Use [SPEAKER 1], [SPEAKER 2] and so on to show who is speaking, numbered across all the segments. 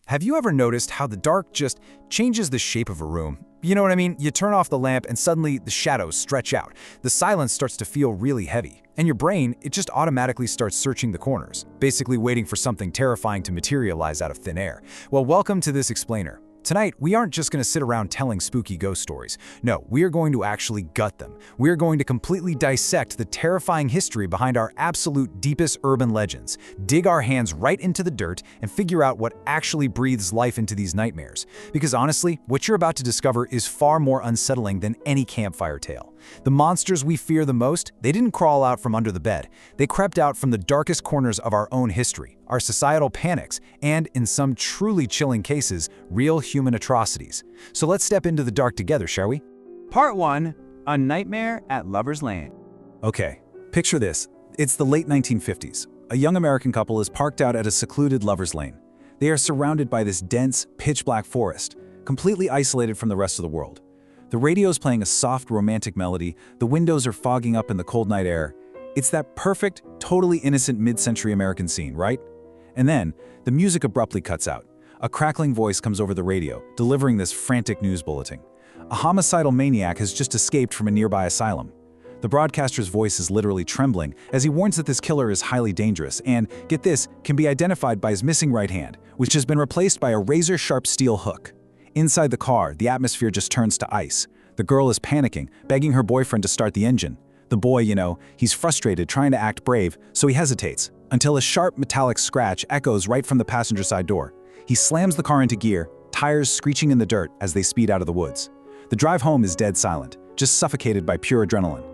[SPEAKER 1] Have you ever noticed how the dark just changes the shape of a room? You know what I mean? You turn off the lamp and suddenly the shadows stretch out. The silence starts to feel really heavy. And your brain, it just automatically starts searching the corners, basically waiting for something terrifying to materialize out of thin air. Well, welcome to this explainer. Tonight, we aren't just going to sit around telling spooky ghost stories. No, we are going to actually gut them. We are going to completely dissect the terrifying history behind our absolute deepest urban legends, dig our hands right into the dirt, and figure out what actually breathes life into these nightmares. Because honestly, what you're about to discover is far more unsettling than any campfire tale. The monsters we fear the most, they didn't crawl out from under the bed. They crept out from the darkest corners of our own history, our societal panics, and, in some truly chilling cases, real human atrocities. So let's step into the dark together, shall we?
[SPEAKER 2] Part 1. A Nightmare at Lover's Lane.
[SPEAKER 1] Okay, picture this. It's the late 1950s. A young American couple is parked out at a secluded lover's lane. They are surrounded by this dense, pitch-black forest, completely isolated from the rest of the world. The radio is playing a soft, romantic melody, the windows are fogging up in the cold night air. It's that perfect, totally innocent mid-century American scene, right? And then, the music abruptly cuts out. A crackling voice comes over the radio, delivering this frantic news bulletin. A homicidal maniac has just escaped from a nearby asylum. The broadcaster's voice is literally trembling as he warns that this killer is highly dangerous and, get this, can be identified by his missing right hand, which has been replaced by a razor-sharp steel hook. Inside the car, the atmosphere just turns to ice. The girl is panicking, begging her boyfriend to start the engine. The boy, he's frustrated, trying to act brave, so he hesitates, until a sharp metallic scratch echoes right from the passenger side door. He slams the car into gear, tires screeching in the dirt as they speed out of the woods. The drive home is dead silent, just suffocated by pure adrenaline.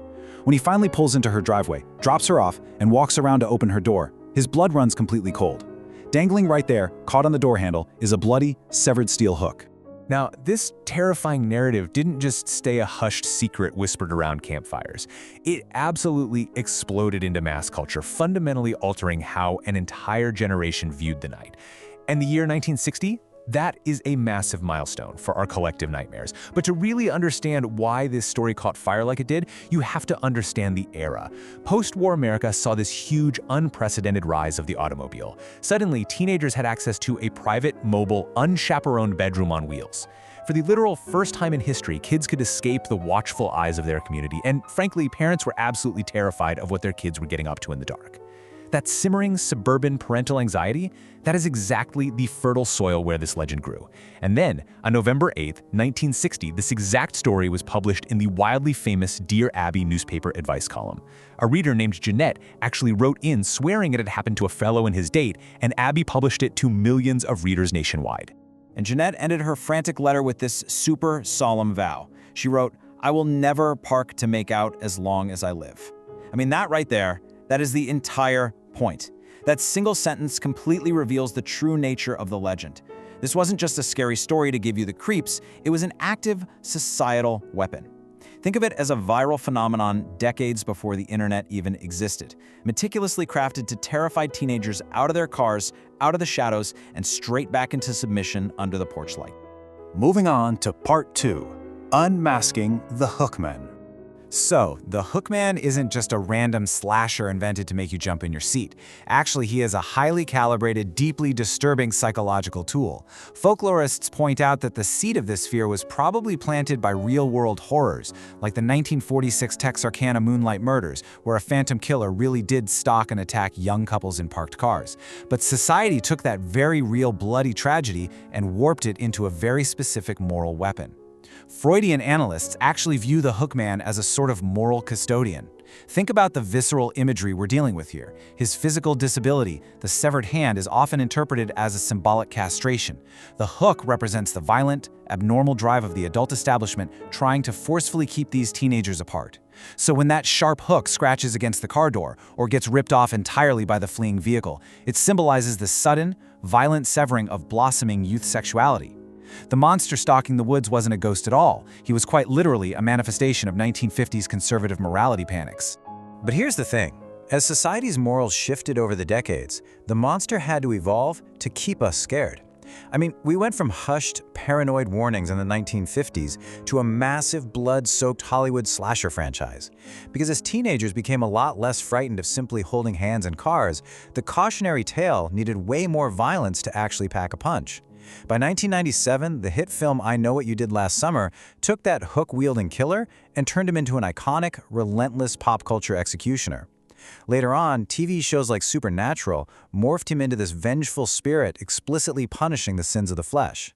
[SPEAKER 1] When he finally pulls into her driveway, drops her off, and walks around to open her door, his blood runs completely cold. Dangling right there, caught on the door handle, is a bloody, severed steel hook.
[SPEAKER 3] Now, this terrifying narrative didn't just stay a hushed secret whispered around campfires. It absolutely exploded into mass culture, fundamentally altering how an entire generation viewed the night. And the year 1960? That is a massive milestone for our collective nightmares. But to really understand why this story caught fire like it did, you have to understand the era. Post-war America saw this huge, unprecedented rise of the automobile. Suddenly, teenagers had access to a private, mobile, unchaperoned bedroom on wheels. For the literal first time in history, kids could escape the watchful eyes of their community, and frankly, parents were absolutely terrified of what their kids were getting up to in the dark. That simmering suburban parental anxiety, that is exactly the fertile soil where this legend grew. And then, on November 8, 1960, this exact story was published in the wildly famous Dear Abby newspaper advice column. A reader named Jeanette actually wrote in swearing it had happened to a fellow in his date, and Abby published it to millions of readers nationwide.
[SPEAKER 2] And Jeanette ended her frantic letter with this super solemn vow. She wrote, "I will never park to make out as long as I live." I mean, that right there, that is the entire point. That single sentence completely reveals the true nature of the legend. This wasn't just a scary story to give you the creeps, it was an active societal weapon. Think of it as a viral phenomenon decades before the internet even existed, meticulously crafted to terrify teenagers out of their cars, out of the shadows, and straight back into submission under the porch light.
[SPEAKER 1] Moving on to Part 2, Unmasking the Hookman. So, the Hookman isn't just a random slasher invented to make you jump in your seat. Actually, he is a highly calibrated, deeply disturbing psychological tool. Folklorists point out that the seed of this fear was probably planted by real-world horrors, like the 1946 Texarkana Moonlight Murders, where a phantom killer really did stalk and attack young couples in parked cars. But society took that very real bloody tragedy and warped it into a very specific moral weapon. Freudian analysts actually view the Hookman as a sort of moral custodian. Think about the visceral imagery we're dealing with here. His physical disability, the severed hand, is often interpreted as a symbolic castration. The hook represents the violent, abnormal drive of the adult establishment trying to forcefully keep these teenagers apart. So when that sharp hook scratches against the car door or gets ripped off entirely by the fleeing vehicle, it symbolizes the sudden, violent severing of blossoming youth sexuality. The monster stalking the woods wasn't a ghost at all. He was quite literally a manifestation of 1950s conservative morality panics. But here's the thing. As society's morals shifted over the decades, the monster had to evolve to keep us scared. I mean, we went from hushed, paranoid warnings in the 1950s to a massive, blood-soaked Hollywood slasher franchise. Because as teenagers became a lot less frightened of simply holding hands in cars, the cautionary tale needed way more violence to actually pack a punch. By 1997, the hit film I Know What You Did Last Summer took that hook-wielding killer and turned him into an iconic, relentless pop culture executioner. Later on, TV shows like Supernatural morphed him into this vengeful spirit explicitly punishing the sins of the flesh.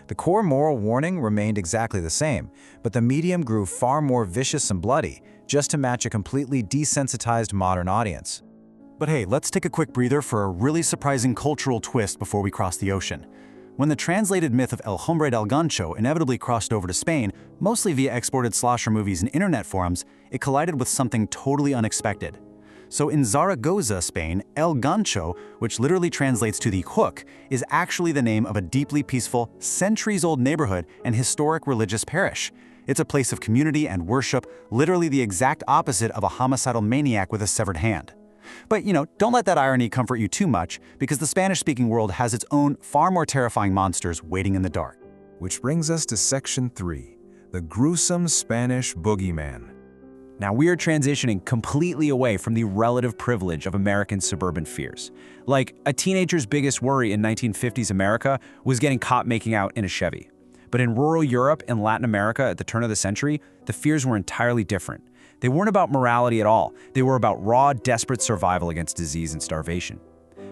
[SPEAKER 1] The core moral warning remained exactly the same, but the medium grew far more vicious and bloody, just to match a completely desensitized modern audience.
[SPEAKER 4] But hey, let's take a quick breather for a really surprising cultural twist before we cross the ocean. When the translated myth of El Hombre del Gancho inevitably crossed over to Spain, mostly via exported slasher movies and internet forums, it collided with something totally unexpected. So in Zaragoza, Spain, El Gancho, which literally translates to the hook, is actually the name of a deeply peaceful, centuries-old neighborhood and historic religious parish. It's a place of community and worship, literally the exact opposite of a homicidal maniac with a severed hand. But, don't let that irony comfort you too much, because the Spanish-speaking world has its own, far more terrifying monsters waiting in the dark.
[SPEAKER 3] Which brings us to Section 3, the gruesome Spanish boogeyman.
[SPEAKER 2] Now we are transitioning completely away from the relative privilege of American suburban fears. Like, a teenager's biggest worry in 1950s America was getting caught making out in a Chevy. But in rural Europe and Latin America at the turn of the century, the fears were entirely different. They weren't about morality at all. They were about raw, desperate survival against disease and starvation.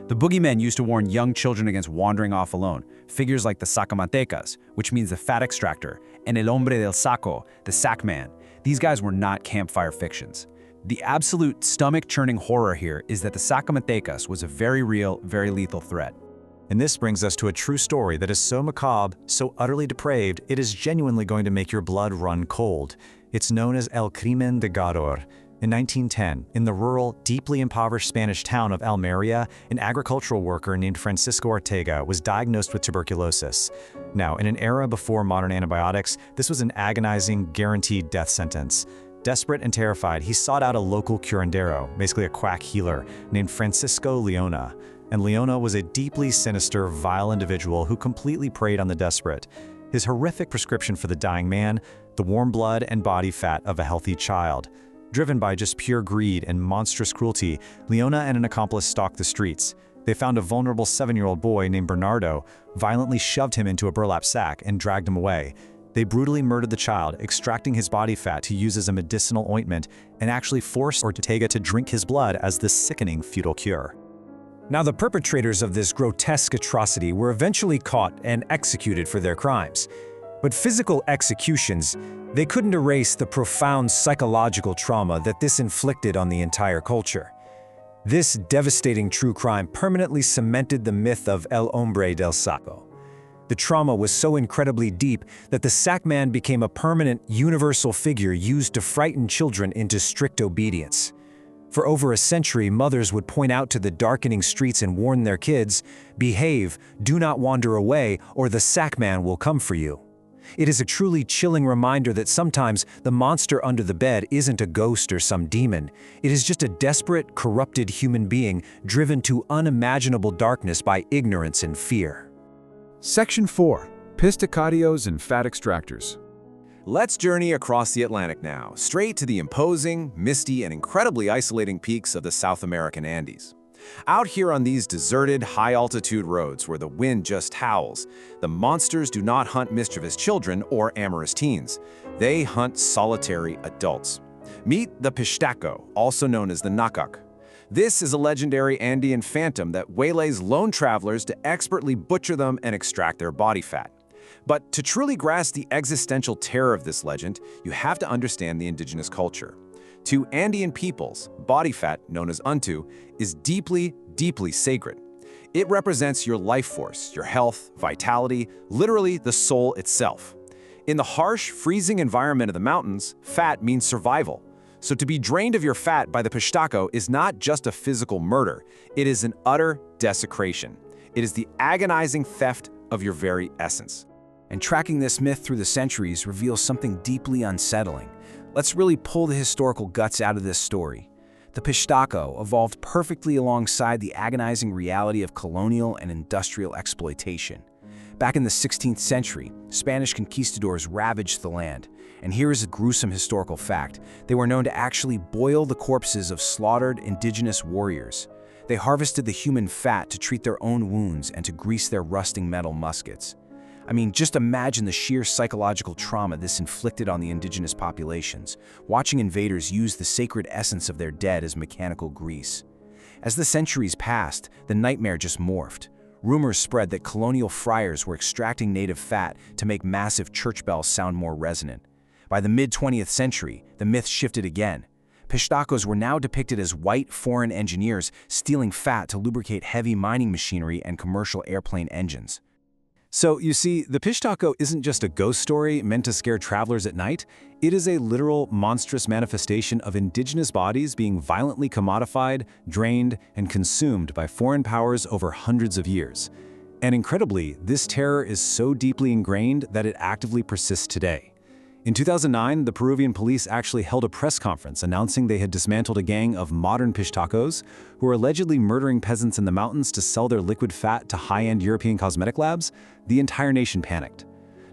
[SPEAKER 2] The boogeymen used to warn young children against wandering off alone. Figures like the sacamantecas, which means the fat extractor, and el hombre del saco, the sack man. These guys were not campfire fictions. The absolute stomach-churning horror here is that the sacamantecas was a very real, very lethal threat.
[SPEAKER 1] And this brings us to a true story that is so macabre, so utterly depraved, it is genuinely going to make your blood run cold. It's known as El Crimen de Gador. In 1910, in the rural, deeply impoverished Spanish town of Almeria, an agricultural worker named Francisco Ortega was diagnosed with tuberculosis. Now, in an era before modern antibiotics, this was an agonizing, guaranteed death sentence. Desperate and terrified, he sought out a local curandero, basically a quack healer, named Francisco Leona. And Leona was a deeply sinister, vile individual who completely preyed on the desperate. His horrific prescription for the dying man, the warm blood and body fat of a healthy child. Driven by just pure greed and monstrous cruelty, Leona and an accomplice stalked the streets. They found a vulnerable 7-year-old boy named Bernardo, violently shoved him into a burlap sack and dragged him away. They brutally murdered the child, extracting his body fat to use as a medicinal ointment, and actually forced Ortega to drink his blood as this sickening futile cure.
[SPEAKER 3] Now, the perpetrators of this grotesque atrocity were eventually caught and executed for their crimes. But physical executions, they couldn't erase the profound psychological trauma that this inflicted on the entire culture. This devastating true crime permanently cemented the myth of El Hombre del Saco. The trauma was so incredibly deep that the sack man became a permanent, universal figure used to frighten children into strict obedience. For over a century, mothers would point out to the darkening streets and warn their kids, "Behave, do not wander away, or the sack man will come for you." It is a truly chilling reminder that sometimes the monster under the bed isn't a ghost or some demon. It is just a desperate, corrupted human being driven to unimaginable darkness by ignorance and fear.
[SPEAKER 5] Section 4. Pistacadios and Fat Extractors.
[SPEAKER 2] Let's journey across the Atlantic now, straight to the imposing, misty, and incredibly isolating peaks of the South American Andes. Out here on these deserted, high-altitude roads where the wind just howls, the monsters do not hunt mischievous children or amorous teens. They hunt solitary adults. Meet the Pistaco, also known as the Nakak. This is a legendary Andean phantom that waylays lone travelers to expertly butcher them and extract their body fat. But to truly grasp the existential terror of this legend, you have to understand the indigenous culture. To Andean peoples, body fat, known as untu, is deeply, deeply sacred. It represents your life force, your health, vitality, literally the soul itself. In the harsh, freezing environment of the mountains, fat means survival. So to be drained of your fat by the Pistaco is not just a physical murder, it is an utter desecration. It is the agonizing theft of your very essence.
[SPEAKER 6] And tracking this myth through the centuries reveals something deeply unsettling. Let's really pull the historical guts out of this story. The Pistaco evolved perfectly alongside the agonizing reality of colonial and industrial exploitation. Back in the 16th century, Spanish conquistadors ravaged the land. And here is a gruesome historical fact. They were known to actually boil the corpses of slaughtered indigenous warriors. They harvested the human fat to treat their own wounds and to grease their rusting metal muskets. I mean, just imagine the sheer psychological trauma this inflicted on the indigenous populations, watching invaders use the sacred essence of their dead as mechanical grease. As the centuries passed, the nightmare just morphed. Rumors spread that colonial friars were extracting native fat to make massive church bells sound more resonant. By the mid-20th century, the myth shifted again. Pishtacos were now depicted as white foreign engineers stealing fat to lubricate heavy mining machinery and commercial airplane engines.
[SPEAKER 3] So, you see, the Pishtaco isn't just a ghost story meant to scare travelers at night. It is a literal, monstrous manifestation of indigenous bodies being violently commodified, drained, and consumed by foreign powers over hundreds of years. And incredibly, this terror is so deeply ingrained that it actively persists today. In 2009, the Peruvian police actually held a press conference announcing they had dismantled a gang of modern Pishtacos who were allegedly murdering peasants in the mountains to sell their liquid fat to high-end European cosmetic labs. The entire nation panicked.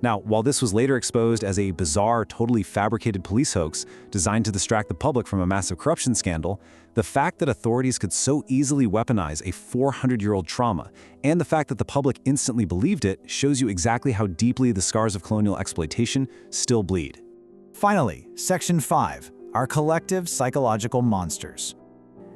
[SPEAKER 3] Now, while this was later exposed as a bizarre, totally fabricated police hoax designed to distract the public from a massive corruption scandal, the fact that authorities could so easily weaponize a 400-year-old trauma and the fact that the public instantly believed it shows you exactly how deeply the scars of colonial exploitation still bleed.
[SPEAKER 2] Finally, Section 5, our collective psychological monsters.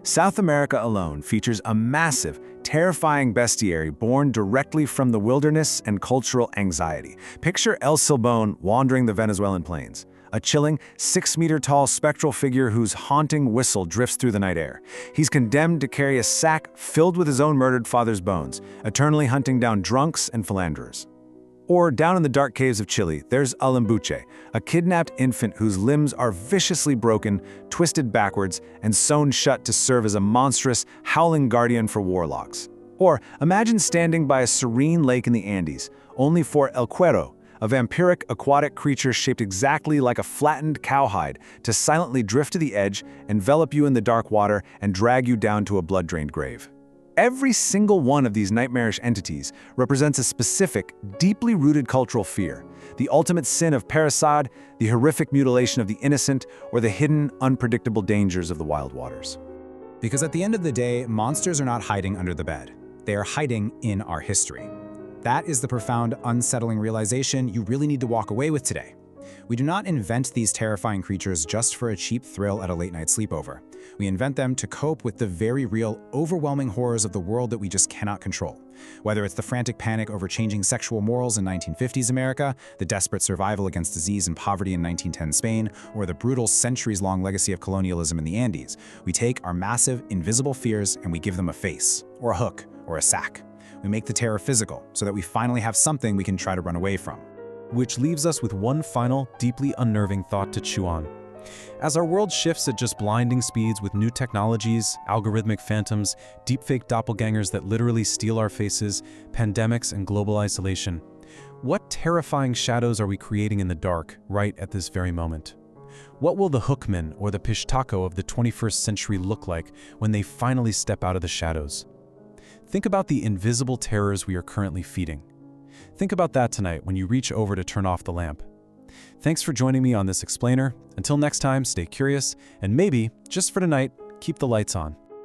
[SPEAKER 2] South America alone features a massive, terrifying bestiary born directly from the wilderness and cultural anxiety. Picture El Silbón wandering the Venezuelan plains, a chilling, 6-meter-tall spectral figure whose haunting whistle drifts through the night air. He's condemned to carry a sack filled with his own murdered father's bones, eternally hunting down drunks and philanderers. Or down in the dark caves of Chile, there's Alambuche, a kidnapped infant whose limbs are viciously broken, twisted backwards, and sewn shut to serve as a monstrous, howling guardian for warlocks. Or imagine standing by a serene lake in the Andes, only for El Cuero, a vampiric aquatic creature shaped exactly like a flattened cowhide, to silently drift to the edge, envelop you in the dark water, and drag you down to a blood-drained grave. Every single one of these nightmarish entities represents a specific, deeply rooted cultural fear, the ultimate sin of parricide, the horrific mutilation of the innocent, or the hidden, unpredictable dangers of the wild waters.
[SPEAKER 1] Because at the end of the day, monsters are not hiding under the bed. They are hiding in our history. That is the profound, unsettling realization you really need to walk away with today. We do not invent these terrifying creatures just for a cheap thrill at a late-night sleepover. We invent them to cope with the very real, overwhelming horrors of the world that we just cannot control. Whether it's the frantic panic over changing sexual morals in 1950s America, the desperate survival against disease and poverty in 1910 Spain, or the brutal centuries-long legacy of colonialism in the Andes, we take our massive, invisible fears and we give them a face, or a hook, or a sack. We make the terror physical, so that we finally have something we can try to run away from.
[SPEAKER 3] Which leaves us with one final, deeply unnerving thought to chew on. As our world shifts at just blinding speeds with new technologies, algorithmic phantoms, deepfake doppelgangers that literally steal our faces, pandemics, and global isolation, what terrifying shadows are we creating in the dark right at this very moment? What will the Hookman or the Pishtaco of the 21st century look like when they finally step out of the shadows? Think about the invisible terrors we are currently feeding. Think about that tonight when you reach over to turn off the lamp. Thanks for joining me on this explainer. Until next time, stay curious, and maybe, just for tonight, keep the lights on.